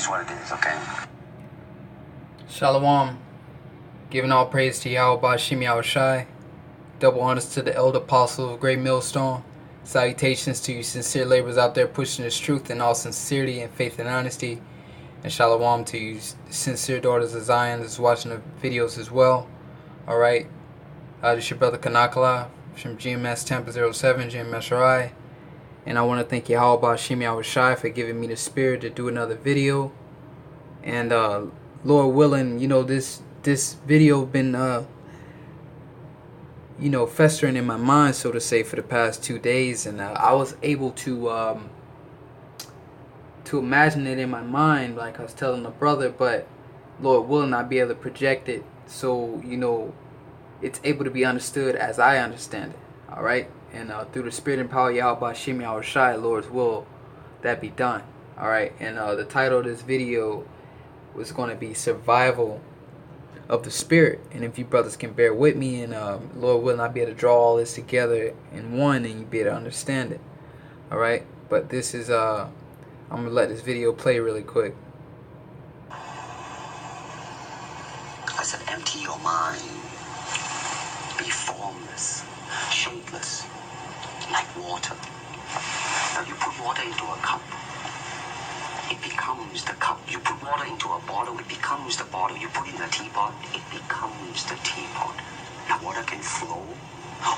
what it is, okay? Shalom. Giving all praise to Yahweh Bashim Yahushai. Double honors to the elder apostle of Great Millstone. Salutations to you sincere laborers out there pushing this truth in all sincerity and faith and honesty. And shalom to you sincere daughters of Zion that's watching the videos as well. Alright. This is your brother Kanakala from GMS Tampa 07, GMS RI. And I want to thank Yahweh Bashim Yahushai for giving me the spirit to do another video. And Lord willing, this video been festering in my mind, so to say, for the past 2 days, and I was able to imagine it in my mind, like I was telling the brother, but Lord willing, I'll be able to project it so it's able to be understood as I understand it. All right, and through the spirit and power of Yahweh Bashim Yahushai, Lord's will, that be done. All right, and the title of this video was going to be Survival of the Spirit. And if you brothers can bear with me, and Lord willing, I'll be able to draw all this together in one, and you'll be able to understand it. All right, but this is I'm gonna let this video play really quick. I said, empty your mind. Be formless, shapeless, like water. Now you put water into a cup, it becomes the cup. You put water into a bottle, it becomes the bottle. You put it in a teapot, it becomes the teapot. Now water can flow,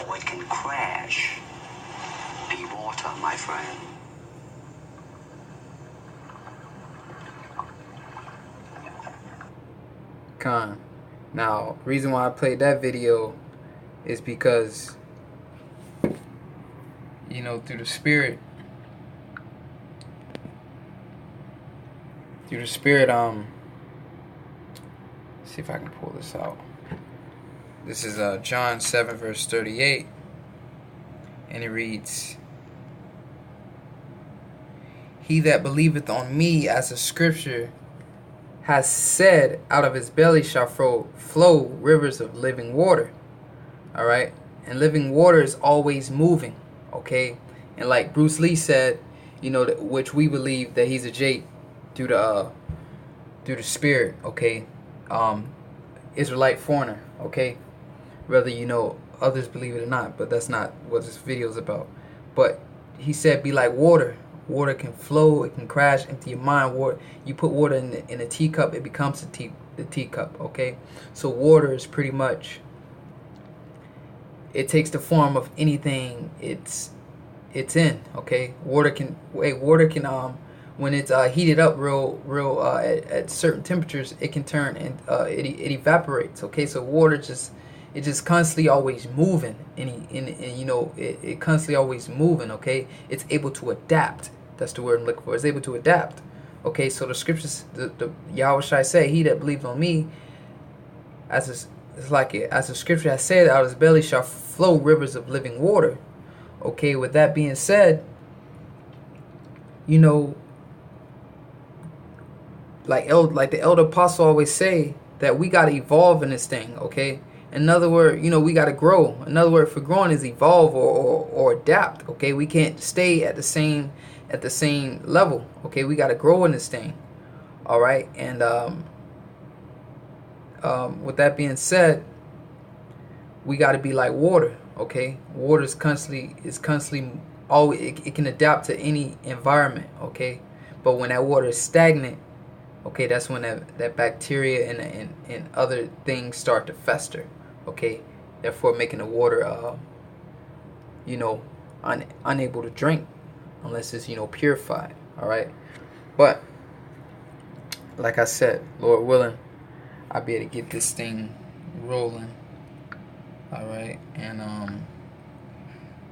or it can crash. Be water, my friend. Now, reason why I played that video is because, through the spirit, see if I can pull this out. This is John 7 verse 38, and it reads, "He that believeth on me, as the scripture has said, out of his belly shall flow rivers of living water." All right, and living water is always moving. Okay, and like Bruce Lee said, which we believe that he's a Jade through the spirit. Okay, Israelite foreigner. Okay, whether others believe it or not, but that's not what this video is about. But he said, be like water. Water can flow, it can crash, empty your mind. Water, you put water in a teacup, it becomes the teacup. Okay, so water is pretty much, it takes the form of anything it's in. Okay, water can when it's heated up real at certain temperatures, it can turn and it evaporates. Okay, so water just constantly always moving, and it constantly always moving. Okay, it's able to adapt. That's the word I'm looking for. It's able to adapt. Okay, so the scriptures, the Yahushua say, "He that believes on me, as the scripture has said, out of his belly shall flow rivers of living water." Okay, with that being said, like the elder apostle always say, that we got to evolve in this thing. Okay, in other words, we got to grow. Another word for growing is evolve or adapt. Okay, we can't stay at the same level. Okay, we got to grow in this thing. All right, and with that being said, we got to be like water. Okay, water is constantly always, it can adapt to any environment. Okay, but when that water is stagnant, okay, that's when that bacteria and other things start to fester. Okay, therefore making the water unable to drink unless it's purified. All right, but like I said, Lord willing, I'll be able to get this thing rolling. All right, and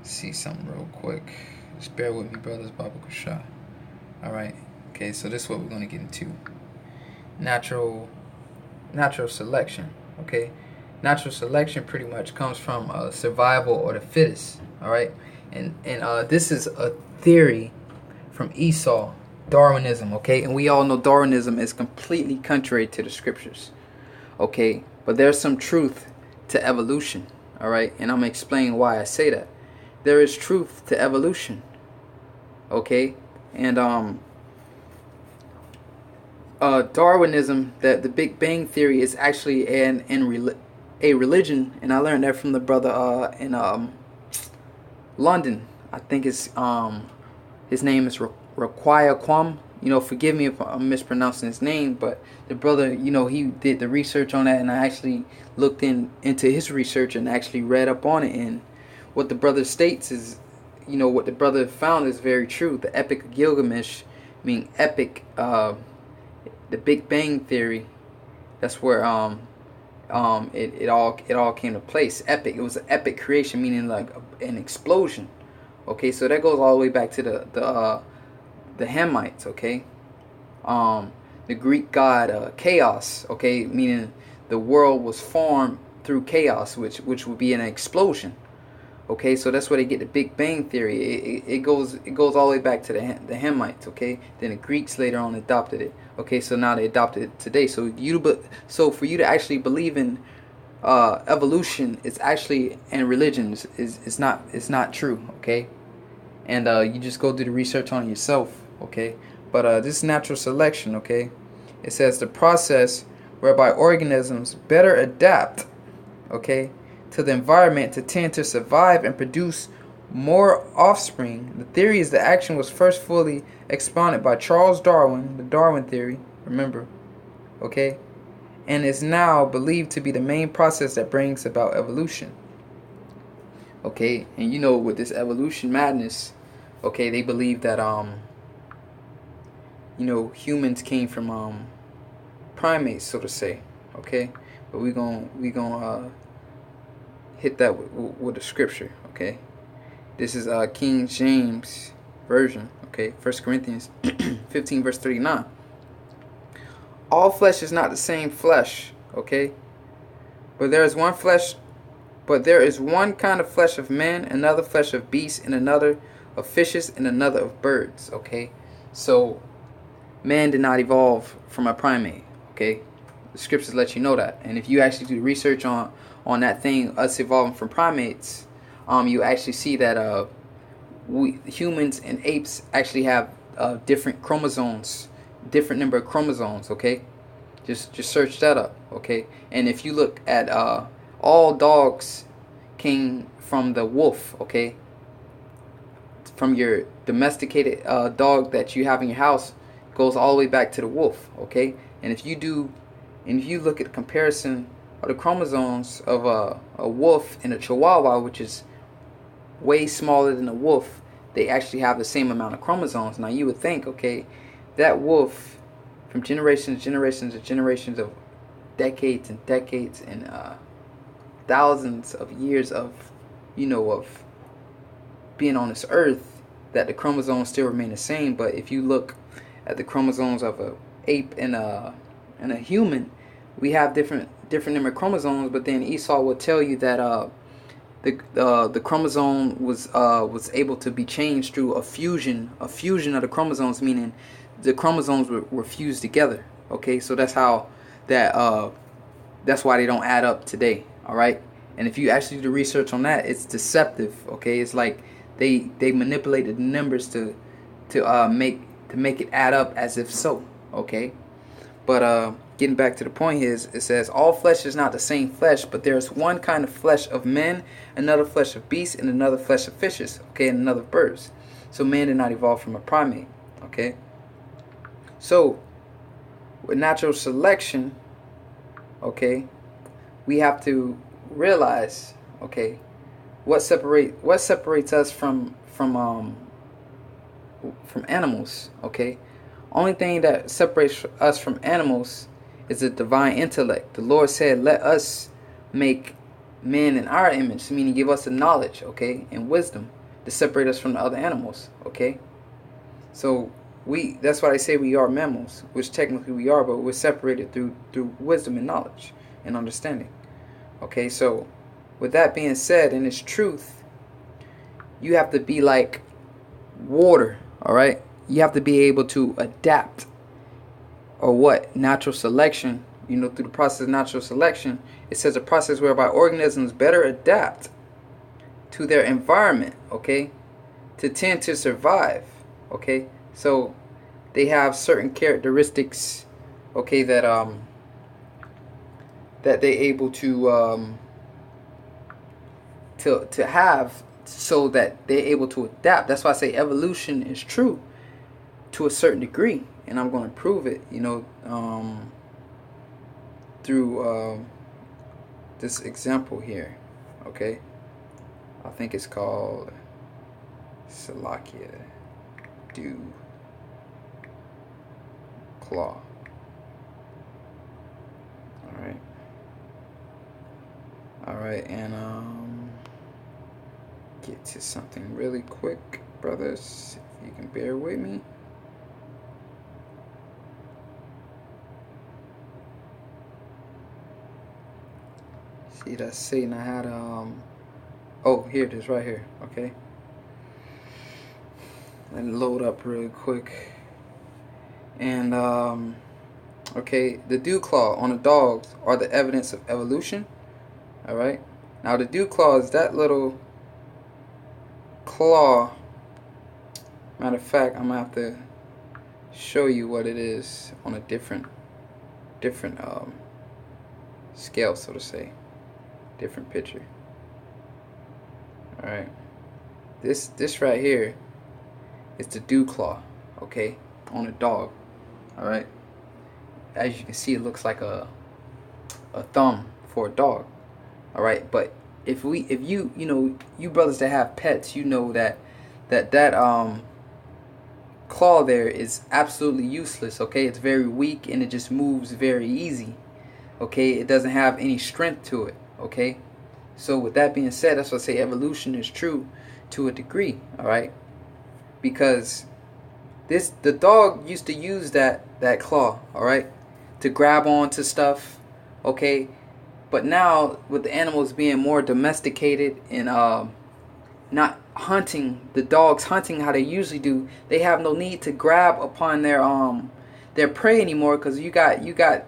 see something real quick. Just bear with me, brothers. Baba Kusha. All right, okay, so this is what we're going to get into. Natural selection. Okay, natural selection pretty much comes from survival or the fittest. All right, and this is a theory from Esau, Darwinism. Okay, and we all know Darwinism is completely contrary to the scriptures. Okay, but there's some truth to evolution. All right, and I'm gonna explain why I say that. There is truth to evolution. Okay, and Darwinism, that the Big Bang Theory is actually a religion, and I learned that from the brother in London. I think his name is Raquaya Kwam. Forgive me if I'm mispronouncing his name, but the brother, he did the research on that, and I actually looked into his research and actually read up on it. And what the brother states is, what the brother found is very true. The Epic of Gilgamesh, meaning epic, the Big Bang Theory. That's where it all came to place. Epic. It was an epic creation, meaning like an explosion. Okay, so that goes all the way back to the Hamites. Okay, the Greek god chaos. Okay, meaning the world was formed through chaos, which would be an explosion. Okay, so that's where they get the Big Bang Theory. It goes all the way back to the Hamites. Okay, then the Greeks later on adopted it. Okay, so now they adopted it today. So for you to actually believe in evolution, it's actually, and religion is not true. Okay, and you just go do the research on it yourself. Okay, but this is natural selection. Okay, it says the process whereby organisms better adapt. Okay, to the environment to tend to survive and produce more offspring. The theory is the action was first fully expounded by Charles Darwin, the Darwin theory, remember, okay, and is now believed to be the main process that brings about evolution. Okay, and with this evolution madness, okay, they believe that humans came from primates, so to say, okay, but we gonna hit that with the scripture. Okay, this is King James version. Okay, 1 Corinthians 15 verse 39. All flesh is not the same flesh. Okay, but there is one kind of flesh of men, another flesh of beasts, and another of fishes, and another of birds. Okay, so man did not evolve from a primate. Okay, the scriptures let you know that, and if you actually do research on that thing, us evolving from primates, you actually see that humans and apes actually have different chromosomes, different number of chromosomes. Okay, just search that up. Okay, and if you look at all dogs came from the wolf. Okay, from your domesticated dog that you have in your house goes all the way back to the wolf. Okay, and if you look at the comparison of the chromosomes of a wolf and a chihuahua, which is way smaller than a wolf, they actually have the same amount of chromosomes. Now you would think, okay, that wolf from generations of decades and decades and thousands of years of of being on this earth, that the chromosomes still remain the same. But if you look at the chromosomes of a ape and a human, we have different number of chromosomes. But then Esau will tell you that the chromosome was able to be changed through a fusion of the chromosomes, meaning the chromosomes were fused together. Okay, so that's how that's why they don't add up today. All right, and if you actually do the research on that, it's deceptive. Okay, it's like they manipulated the numbers to make it add up as if so. Okay, but getting back to the point here, it says all flesh is not the same flesh, but there is one kind of flesh of men, another flesh of beasts, and another flesh of fishes. Okay, and another of birds. So man did not evolve from a primate. Okay, so with natural selection, okay, we have to realize, okay, what separates us from animals. Okay, only thing that separates us from animals is the divine intellect. The Lord said, let us make man in our image, meaning give us the knowledge, okay, and wisdom to separate us from the other animals. Okay, so that's why they say we are mammals, which technically we are, but we're separated through wisdom and knowledge and understanding. Okay, so with that being said, in its truth, you have to be like water. All right, you have to be able to adapt, or what? Natural selection. Through the process of natural selection, it says a process whereby organisms better adapt to their environment, okay, to tend to survive. Okay, so they have certain characteristics okay, that they're able to have, so that they're able to adapt. That's why I say evolution is true to a certain degree, and I'm going to prove it, through this example here. Okay, I think it's called Salakia Dew Claw. All right, and get to something really quick, brothers, if you can bear with me. See, that's Satan. I had oh, here it is, right here. Okay, let it load up really quick. And okay, the dew claw on the dogs are the evidence of evolution. All right, now the dew claw is that little claw. Matter of fact, I'm gonna have to show you what it is on a different scale, so to say, different picture. All right, this right here is the dew claw, okay, on a dog. All right, as you can see, it looks like a thumb for a dog. All right, but if you you brothers that have pets, you know that claw there is absolutely useless. Okay, it's very weak and it just moves very easy. Okay, it doesn't have any strength to it. Okay, so with that being said, that's why I say evolution is true to a degree. All right, because the dog used to use that claw, all right, to grab onto stuff. Okay, but now with the animals being more domesticated and not hunting, the dogs hunting how they usually do, they have no need to grab upon their prey anymore, because you got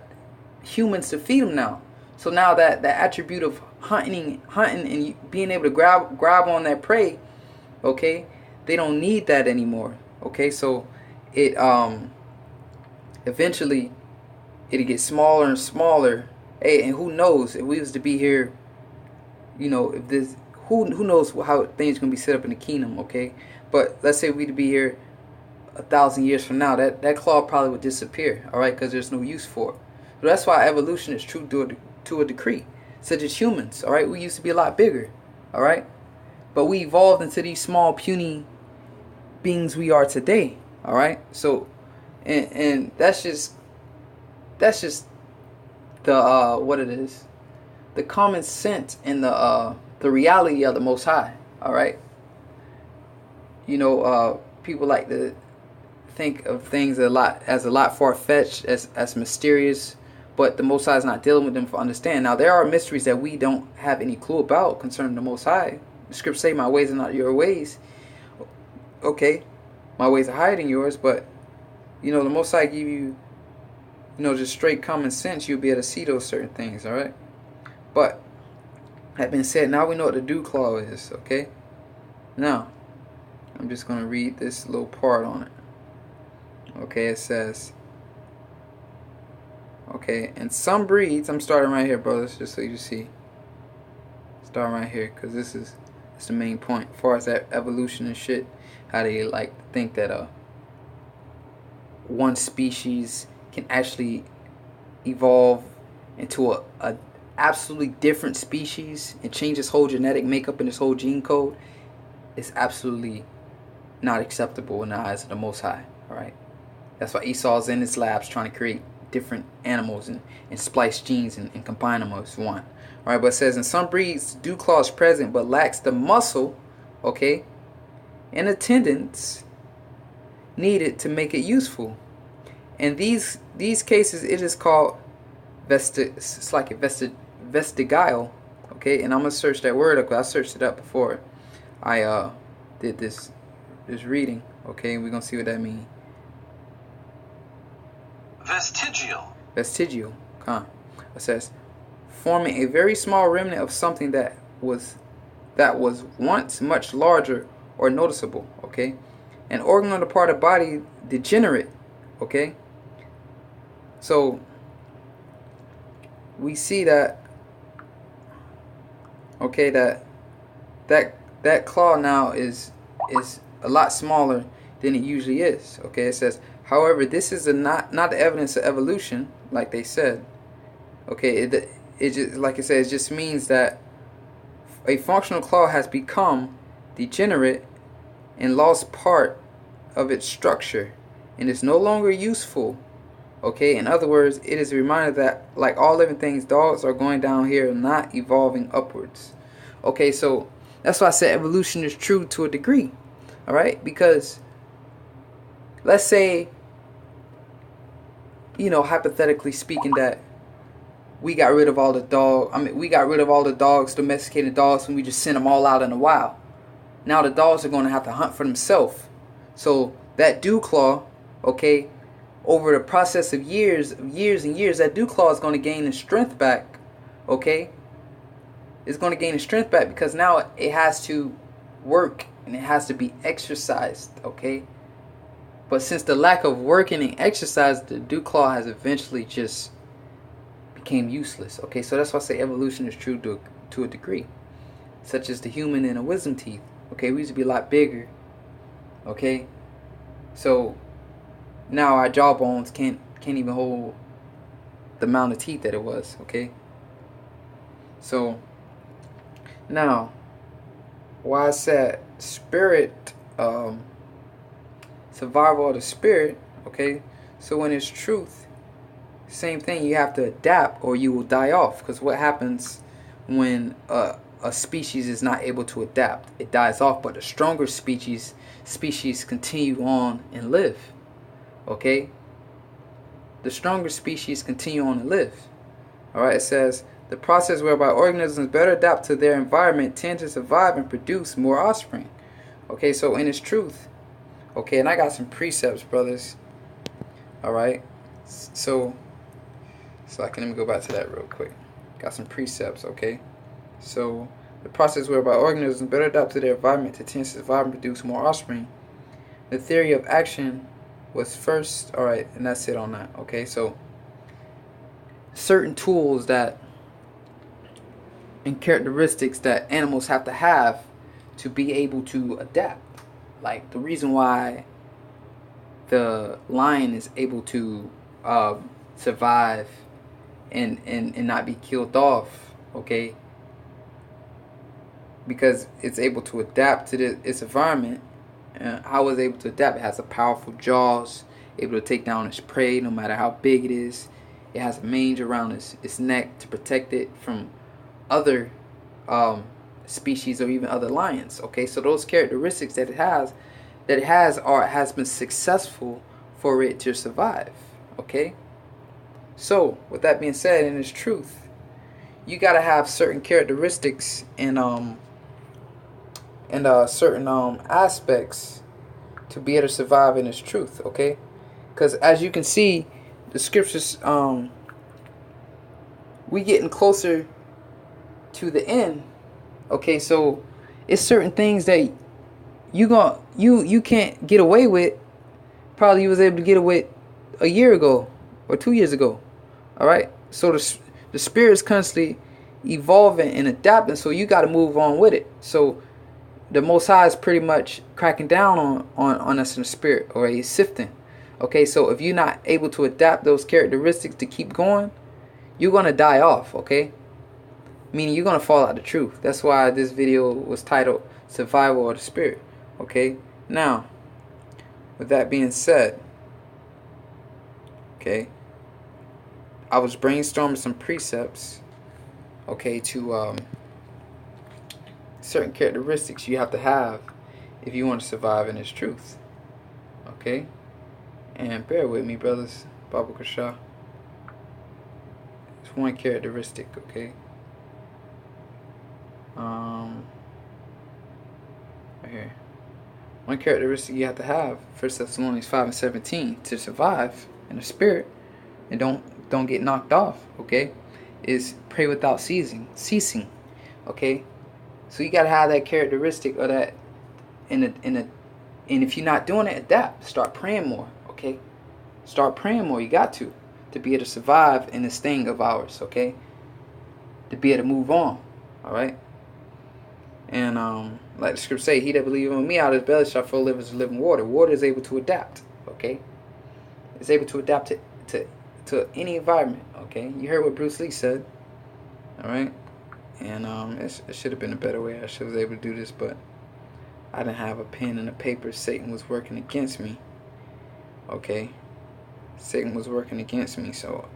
humans to feed them now. So now that attribute of hunting and being able to grab on their prey, okay, they don't need that anymore. Okay, so it eventually it'll get smaller and smaller. Hey, and who knows if we was to be here, if this, who knows how things gonna be set up in the kingdom, okay? But let's say we'd be here 1,000 years from now, that claw probably would disappear, all right? Because there's no use for it. So that's why evolution is true to a degree. Such as humans, all right? We used to be a lot bigger, all right? But we evolved into these small, puny beings we are today, all right? So, and that's just the what it is, the common sense and the reality of the Most High. All right. People like to think of things a lot far fetched, as mysterious, but the Most High is not dealing with them for understand. Now there are mysteries that we don't have any clue about concerning the Most High. The scriptures say, "My ways are not your ways." Okay, my ways are higher than yours, but the Most High give you, just straight common sense. You'll be able to see those certain things. All right, but that being said, now we know what the dew claw is. Okay, now I'm just going to read this little part on it. Okay, it says, okay, in some breeds, I'm starting right here, brothers, just so you see. Starting right here, because this is the main point. As far as that evolution and shit, how they like to think that one species can actually evolve into a absolutely different species and change its whole genetic makeup and its whole gene code, is absolutely not acceptable in the eyes of the Most High. All right, that's why Esau's in his labs trying to create different animals and splice genes and combine them as one. All right, but it says in some breeds, dew claw is present but lacks the muscle, okay, and the tendons needed to make it useful. In these cases, it is called vestigial, okay, and I'm gonna search that word up because I searched it up before I did this reading, okay, and we're gonna see what that means. Vestigial, it says forming a very small remnant of something that was once much larger or noticeable, okay, an organ on the part of the body degenerate, okay, So we see that, okay, that claw now is a lot smaller than it usually is. Okay, it says, however, this is not the evidence of evolution, like they said. Okay, it just, like it says, it just means that a functional claw has become degenerate and lost part of its structure and is no longer useful. Okay, in other words, it is a reminder that, like all living things, dogs are going down here, not evolving upwards. Okay, so that's why I said evolution is true to a degree. All right, because let's say, hypothetically speaking, that we got rid of all the dogs, domesticated dogs, and we just sent them all out in the wild. Now the dogs are going to have to hunt for themselves. So that dew claw, okay, over the process of years and years, that dew claw is going to gain its strength back. Okay, it's going to gain its strength back because now it has to work and it has to be exercised. Okay, but since the lack of working and exercise, the dew claw has eventually just became useless. Okay, so that's why I say evolution is true to a degree, such as the human and the wisdom teeth. Okay, we used to be a lot bigger. Okay, so now our jawbones can't even hold the amount of teeth that it was. Okay, so now why I said spirit, survival of the spirit. Okay, so when it's truth, same thing, you have to adapt or you will die off. Because what happens when a species is not able to adapt? It dies off, but the stronger species continue on and live. Okay, the stronger species continue on and live. All right, it says the process whereby organisms better adapt to their environment tend to survive and produce more offspring. Okay, so in its truth, okay, and I got some precepts, brothers. All right, so let me go back to that real quick. Got some precepts, okay? So the process whereby organisms better adapt to their environment to tend to survive and produce more offspring. The theory of action was first, all right, and that's it on that. Okay, so certain tools that and characteristics that animals have to be able to adapt. Like the reason why the lion is able to survive and not be killed off, okay, because it's able to adapt to its environment. How is it able to adapt? It has a powerful jaws, able to take down its prey no matter how big it is. It has a mange around its neck to protect it from other species or even other lions. Okay, so those characteristics that it has been successful for it to survive. Okay, so with that being said, in its truth, you gotta have certain characteristics and certain aspects to be able to survive in its truth. Okay, because as you can see, the scriptures, we getting closer to the end. Okay, so it's certain things that you can't get away with. Probably you was able to get away a year ago or 2 years ago. All right, so the spirit is constantly evolving and adapting, so you got to move on with it. So the Most High is pretty much cracking down on us in the spirit, or he's sifting. Okay, so if you're not able to adapt those characteristics to keep going, you're going to die off. Okay, meaning you're going to fall out of the truth. That's why this video was titled Survival of the Spirit. Okay, now with that being said, okay, I was brainstorming some precepts, okay, to certain characteristics you have to have if you want to survive in this truth. Okay, and bear with me, brothers. Baba Kasha. It's one characteristic, okay. Right here. One characteristic you have to have, 1 Thessalonians 5:17, to survive in the spirit and don't get knocked off, okay, is pray without ceasing. Okay, so you gotta have that characteristic of that and if you're not doing it, adapt. Start praying more. Okay, start praying more. You got to. to be able to survive in this thing of ours, okay? To be able to move on, all right? And like the scripture say, he that believeth on me, out of his belly shall flow rivers of living water. Water is able to adapt, okay? It's able to adapt to any environment, okay? You heard what Bruce Lee said, all right? And it should have been a better way. I should have been able to do this, but I didn't have a pen and a paper. Satan was working against me, okay? Satan was working against me, so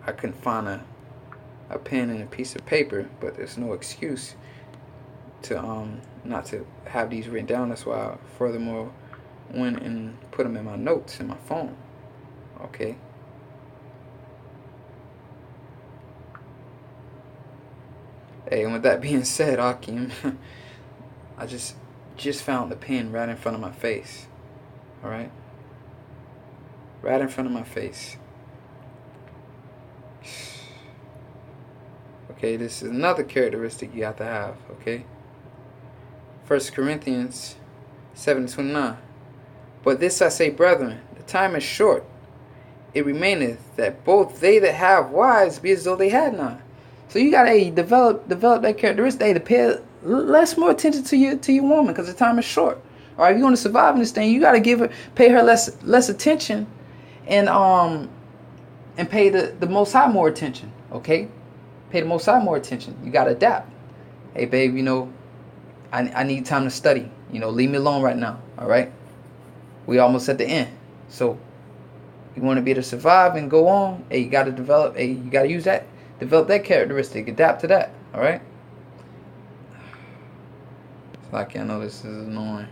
I couldn't find a pen and a piece of paper. But there's no excuse to not to have these written down. That's why I furthermore went and put them in my notes in my phone, okay? Hey, and with that being said, Akim, I just found the pen right in front of my face. All right? Right in front of my face. Okay, this is another characteristic you have to have, okay? 1 Corinthians 7:29. But this I say, brethren, the time is short. It remaineth that both they that have wives be as though they had none. So you gotta develop that characteristic. To pay more attention to your woman, because the time is short. All right, if you're gonna survive in this thing, you gotta pay her less attention, and pay the Most High more attention. Okay, pay the Most High more attention. You gotta adapt. Hey, babe, I need time to study. Leave me alone right now. All right, we almost at the end. So you want to be able to survive and go on. Hey, you gotta develop. Hey, you gotta use that. Develop that characteristic. Adapt to that. All right. It's like, I know this is annoying,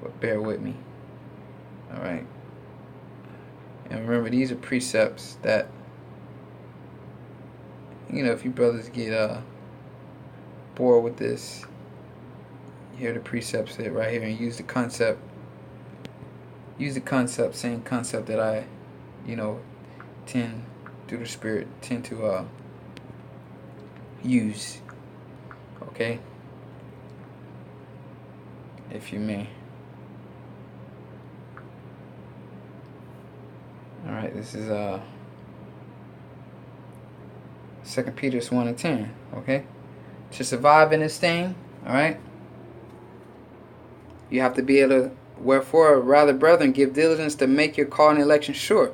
but bear with me. All right. And remember, these are precepts that, if you brothers get bored with this, hear the precepts right here and use the concept. Use the concept, same concept that I, tend through the Spirit tend to use. Okay? If you may. Alright, this is 2 Peter 1:10. Okay? To survive in this thing, alright, you have to be able to, wherefore, rather, brethren, give diligence to make your call and election sure.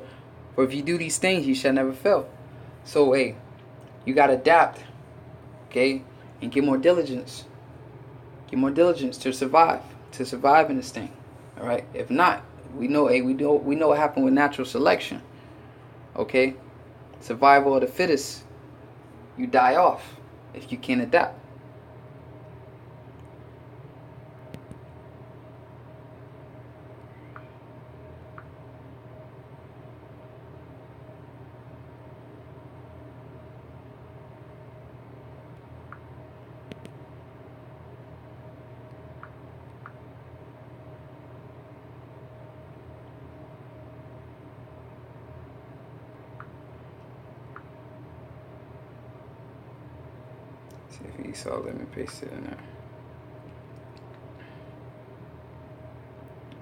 For if you do these things, you shall never fail. So, hey, you got to adapt, okay, and get more diligence. Get more diligence to survive in this thing, all right? If not, we know what happened with natural selection, okay? Survival of the fittest. You die off if you can't adapt. See if you saw, let me paste it in there.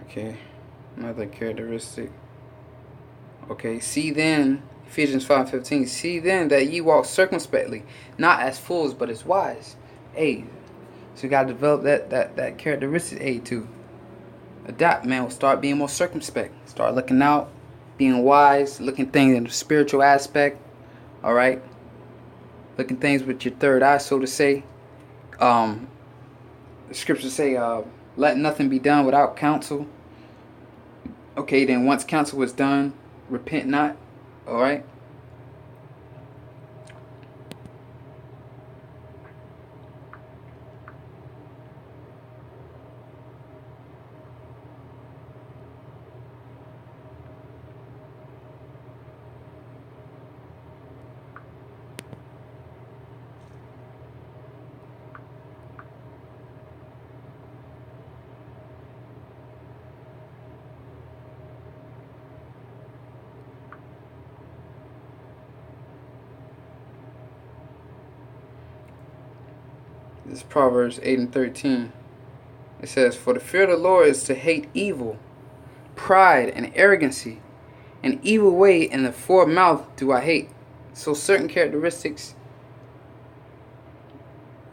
Okay, another characteristic. Okay, see then, Ephesians 5:15, see then that ye walk circumspectly, not as fools, but as wise. Hey, so you gotta develop that characteristic, to adapt, man. Start being more circumspect. Start looking out, being wise, looking things in the spiritual aspect. All right. Looking things with your third eye, so to say. The scriptures say, let nothing be done without counsel. Okay, then once counsel was done, repent not. All right. This is Proverbs 8:13. It says, for the fear of the Lord is to hate evil, pride, and arrogancy, An evil way and a forward mouth do I hate. So certain characteristics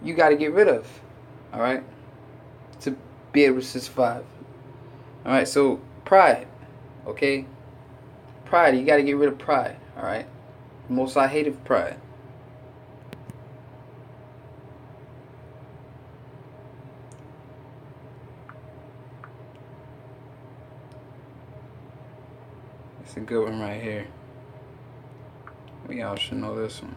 you got to get rid of, all right, to be able to survive. All right, so pride, okay? Pride, you got to get rid of pride, all right? Most I hated pride. It's a good one right here. We all should know this one.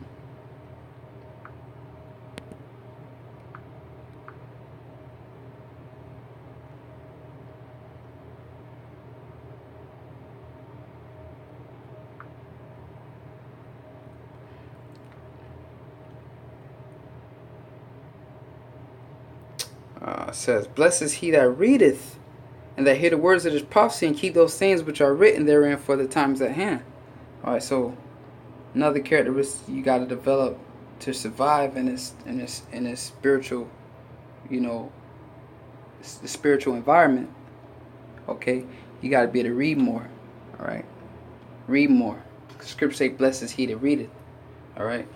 Says, blessed is he that readeth, and that hear the words of this prophecy, and keep those things which are written therein, for the time is at hand. Alright, so another characteristic you got to develop to survive in this spiritual, you know, the spiritual environment. Okay, you got to be able to read more. All right, read more. Scripture say, blessed is he that readeth. All right.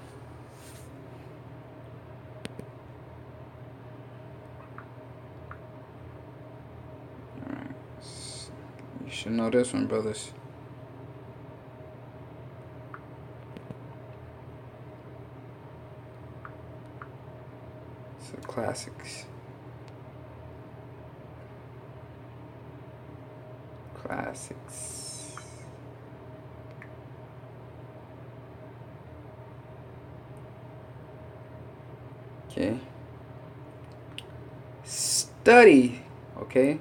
You should know this one, brothers. It's the classics. Classics. Okay. Study. Okay.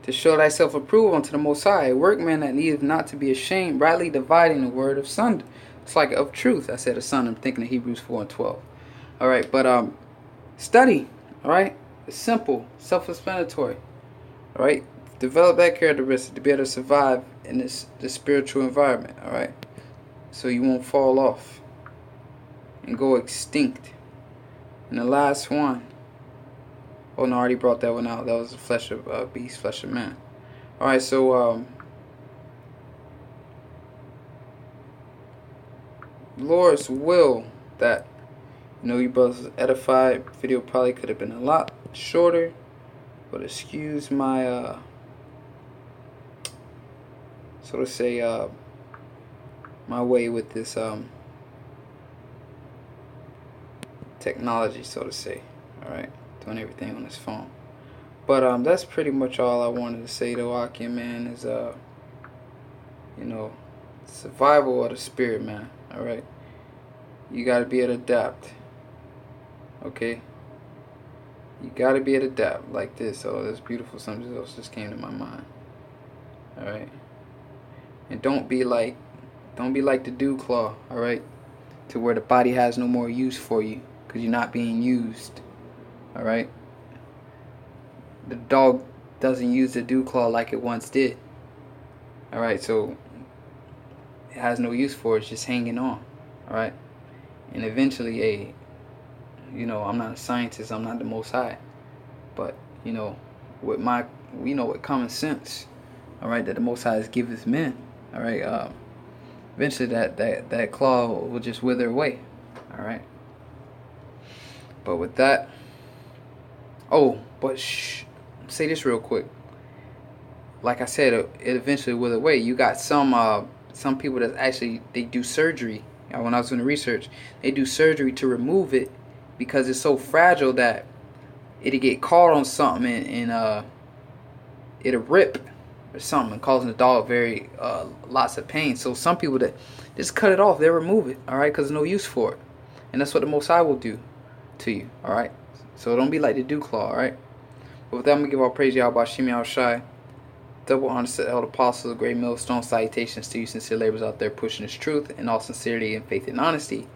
To show thyself approved unto the Most High, a workman that needeth not to be ashamed, rightly dividing the word of son. It's like of truth. I said a son. I'm thinking of Hebrews 4:12. All right, but study. All right, it's simple, self-explanatory. All right, develop that characteristic to be able to survive in this spiritual environment. All right, so you won't fall off and go extinct. And the last one. Oh no, I already brought that one out. That was the flesh of beast, flesh of man. Alright, so Lord's will that, you know, you brothers edified. Video probably could have been a lot shorter, but excuse my so to say my way with this technology, so to say. Alright. Doing everything on his phone, but that's pretty much all I wanted to say to Akim, man. Is you know, survival of the spirit, man. All right, you got to be able to adapt. Okay, you got to be able to adapt like this. Oh, that's beautiful. Something else just came to my mind. All right, and don't be like the dew claw. All right, to where the body has no more use for you because you're not being used. Alright, the dog doesn't use the dew claw like it once did. Alright, so it has no use for it, it's just hanging on. Alright, and eventually, you know, I'm not a scientist, I'm not the Most High, but you know, with with common sense, alright, that the Most High has giveth men. Alright, eventually that claw will just wither away. Alright, but with that. Oh, but say this real quick. Like I said, it eventually will away. You got some people that actually they do surgery. When I was doing the research, they do surgery to remove it because it's so fragile that it'll get caught on something and it'll rip or something, causing the dog very lots of pain. So some people that just cut it off, they'll remove it. All right, because there's no use for it, and that's what the Most High will do to you. All right. So don't be like the dew claw, alright? But with that, I'm going to give all praise to Yahweh Shem Yahweh Shai. Double honor to the elder apostles, great millstone salutations to you sincere laborers out there pushing this truth in all sincerity and faith and honesty.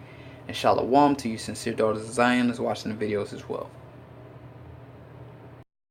And shalom to you sincere daughters of Zion that's watching the videos as well.